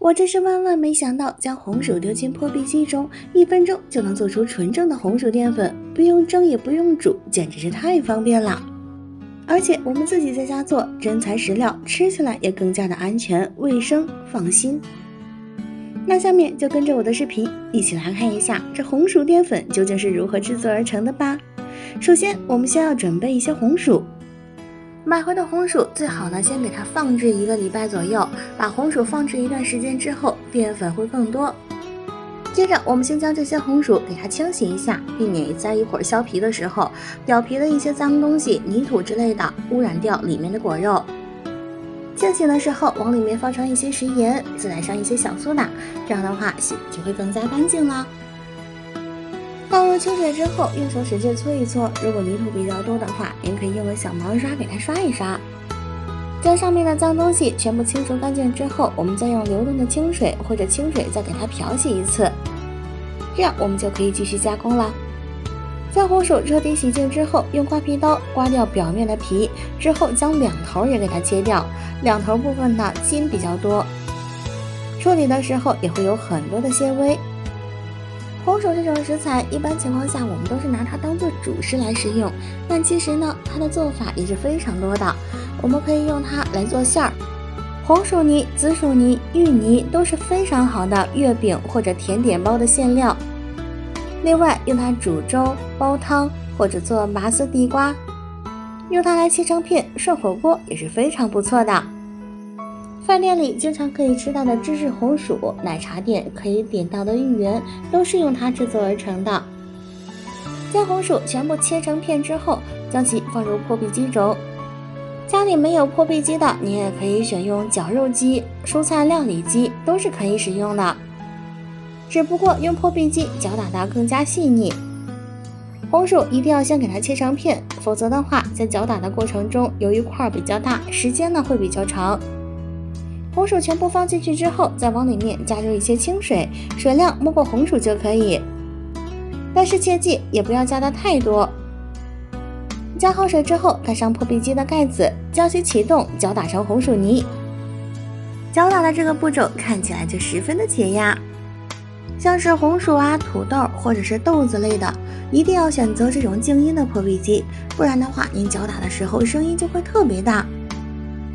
我真是万万没想到，将红薯丢进破壁机中，1分钟就能做出纯正的红薯淀粉，不用蒸也不用煮，简直是太方便了。而且我们自己在家做，真材实料，吃起来也更加的安全、卫生、放心。那下面就跟着我的视频一起来看一下这红薯淀粉究竟是如何制作而成的吧。首先，我们先要准备一些红薯。买回的红薯最好呢，先给它放置1个礼拜左右，把红薯放置一段时间之后，淀粉会更多。接着我们先将这些红薯给它清洗一下，避免在一会儿削皮的时候，表皮的一些脏东西、泥土之类的污染掉里面的果肉。清洗的时候往里面放上一些食盐，再来上一些小苏打，这样的话洗就会更加干净啦。倒入清水之后，用手使劲搓一搓，如果泥土比较多的话，您可以用个小毛刷给它刷一刷。将上面的脏东西全部清除干净之后，我们再用流动的清水或者清水再给它漂洗一次，这样我们就可以继续加工了。将红薯彻底洗净之后，用刮皮刀刮掉表面的皮，之后将两头也给它切掉，两头部分呢筋比较多，处理的时候也会有很多的纤维。红薯这种食材，一般情况下我们都是拿它当做主食来食用，但其实呢，它的做法也是非常多的。我们可以用它来做馅儿，红薯泥、紫薯泥、芋泥都是非常好的月饼或者甜点包的馅料。另外，用它煮粥、煲汤或者做拔丝地瓜，用它来切成片涮火锅也是非常不错的。饭店里经常可以吃到的芝士红薯，奶茶店可以点到的芋圆，都是用它制作而成的。将红薯全部切成片之后，将其放入破壁机中。家里没有破壁机的，你也可以选用绞肉机、蔬菜料理机，都是可以使用的。只不过用破壁机搅打的更加细腻。红薯一定要先给它切成片，否则的话，在搅打的过程中，由于块比较大，时间呢会比较长。红薯全部放进去之后，再往里面加入一些清水，水量没过红薯就可以，但是切记也不要加的太多。加好水之后，盖上破壁机的盖子，将其启动，搅打成红薯泥。搅打的这个步骤看起来就十分的解压。像是红薯啊、土豆或者是豆子类的，一定要选择这种静音的破壁机，不然的话，您搅打的时候声音就会特别大。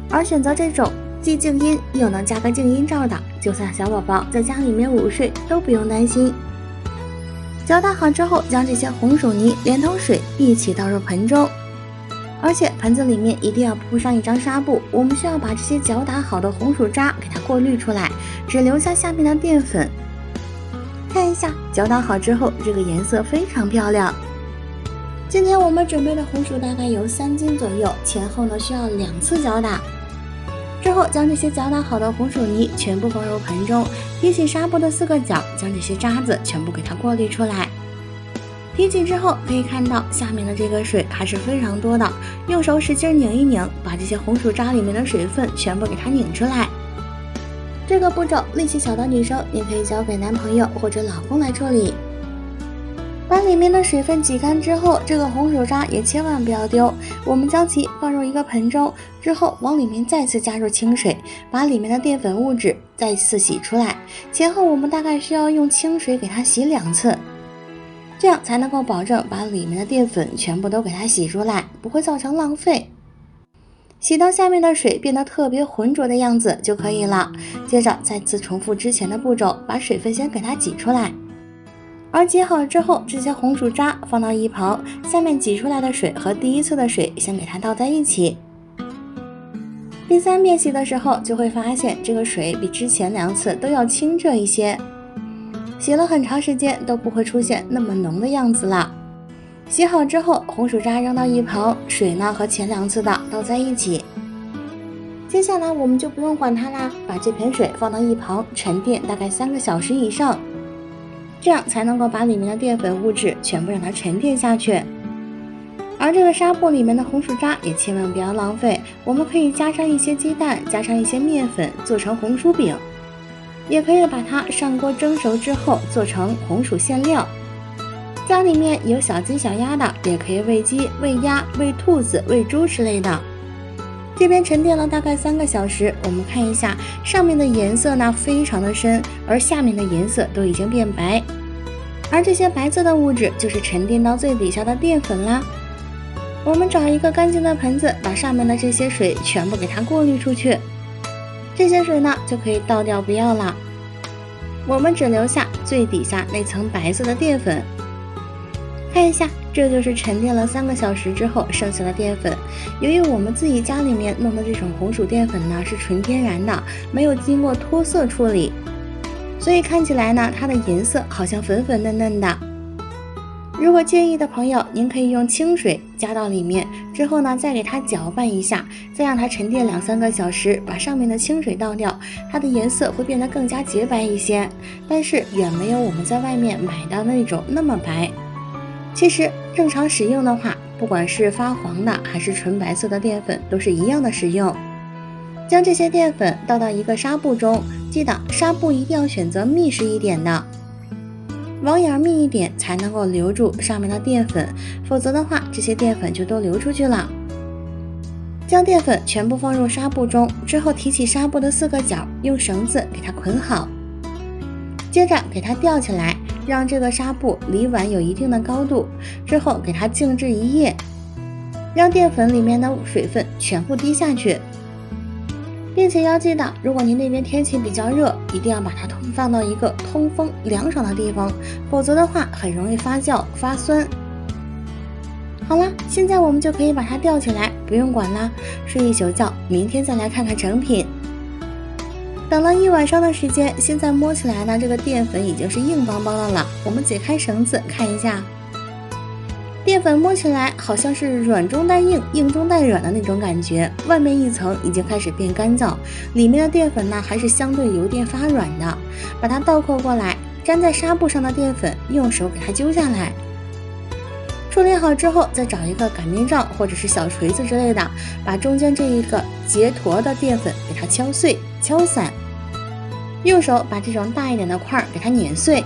而选择这种既静音又能加个静音罩的，就算小宝宝在家里面午睡都不用担心。搅打好之后，将这些红薯泥连同水一起倒入盆中，而且盆子里面一定要铺上一张纱布，我们需要把这些搅打好的红薯渣给它过滤出来，只留下下面的淀粉。看一下搅打好之后，这个颜色非常漂亮。今天我们准备的红薯大概有3斤左右，前后呢需要2次搅打。之后将这些搅打好的红薯泥全部放入盆中，提起纱布的4个角，将这些渣子全部给它过滤出来。提起之后可以看到下面的这个水还是非常多的，用手使劲拧一拧，把这些红薯渣里面的水分全部给它拧出来。这个步骤力气小的女生也可以交给男朋友或者老公来处理。把里面的水分挤干之后，这个红薯渣也千万不要丢，我们将其放入一个盆中，之后往里面再次加入清水，把里面的淀粉物质再次洗出来。前后我们大概需要用清水给它洗2次，这样才能够保证把里面的淀粉全部都给它洗出来，不会造成浪费。洗到下面的水变得特别浑浊的样子就可以了。接着再次重复之前的步骤，把水分先给它挤出来。而挤好之后，这些红薯渣放到一旁，下面挤出来的水和第1次的水先给它倒在一起。第3遍洗的时候，就会发现这个水比之前2次都要清澈一些，洗了很长时间都不会出现那么浓的样子了。洗好之后，红薯渣扔到一旁，水呢和前2次的倒在一起。接下来我们就不用管它啦，把这盆水放到一旁沉淀大概3个小时以上，这样才能够把里面的淀粉物质全部让它沉淀下去。而这个纱布里面的红薯渣也千万不要浪费，我们可以加上一些鸡蛋，加上一些面粉，做成红薯饼，也可以把它上锅蒸熟之后做成红薯馅料。家里面有小鸡小鸭的，也可以喂鸡、喂鸭、喂兔子、喂猪之类的。这边沉淀了大概3个小时，我们看一下上面的颜色呢非常的深，而下面的颜色都已经变白，而这些白色的物质就是沉淀到最底下的淀粉啦。我们找一个干净的盆子，把上面的这些水全部给它过滤出去，这些水呢就可以倒掉不要了，我们只留下最底下那层白色的淀粉。看一下，这就是沉淀了3个小时之后剩下的淀粉。由于我们自己家里面弄的这种红薯淀粉呢是纯天然的，没有经过脱色处理，所以看起来呢它的颜色好像粉粉嫩嫩的。如果介意的朋友，您可以用清水加到里面，之后呢再给它搅拌一下，再让它沉淀2-3个小时，把上面的清水倒掉，它的颜色会变得更加洁白一些，但是远没有我们在外面买到那种那么白。其实正常使用的话，不管是发黄的还是纯白色的淀粉都是一样的使用。将这些淀粉倒到一个纱布中，记得纱布一定要选择密实一点的，网眼密一点才能够留住上面的淀粉，否则的话这些淀粉就都流出去了。将淀粉全部放入纱布中之后，提起纱布的4个角，用绳子给它捆好，接着给它吊起来，让这个纱布离碗有一定的高度，之后给它静置1夜，让淀粉里面的水分全部滴下去，并且要记得，如果您那边天气比较热，一定要把它放到一个通风凉爽的地方，否则的话很容易发酵发酸。好了，现在我们就可以把它吊起来，不用管啦，睡一宿觉，明天再来看看成品。等了1晚上的时间，现在摸起来呢，这个淀粉已经是硬邦邦的了。我们解开绳子看一下，淀粉摸起来好像是软中带硬，硬中带软的那种感觉，外面一层已经开始变干燥，里面的淀粉呢还是相对有点发软的。把它倒扣过来，粘在纱布上的淀粉用手给它揪下来。处理好之后，再找一个擀面杖或者是小锤子之类的，把中间这一个结坨的淀粉给它敲碎敲散，用手把这种大一点的块给它碾碎。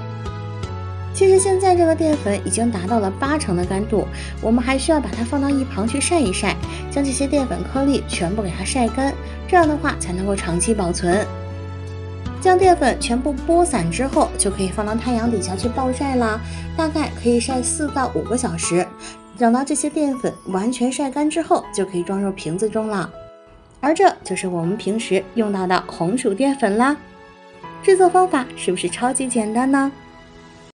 其实现在这个淀粉已经达到了80%的干度，我们还需要把它放到一旁去晒一晒，将这些淀粉颗粒全部给它晒干，这样的话才能够长期保存。将淀粉全部拨散之后，就可以放到太阳底下去暴晒啦，大概可以晒4到5个小时。等到这些淀粉完全晒干之后，就可以装入瓶子中了。而这就是我们平时用到的红薯淀粉啦。制作方法是不是超级简单呢？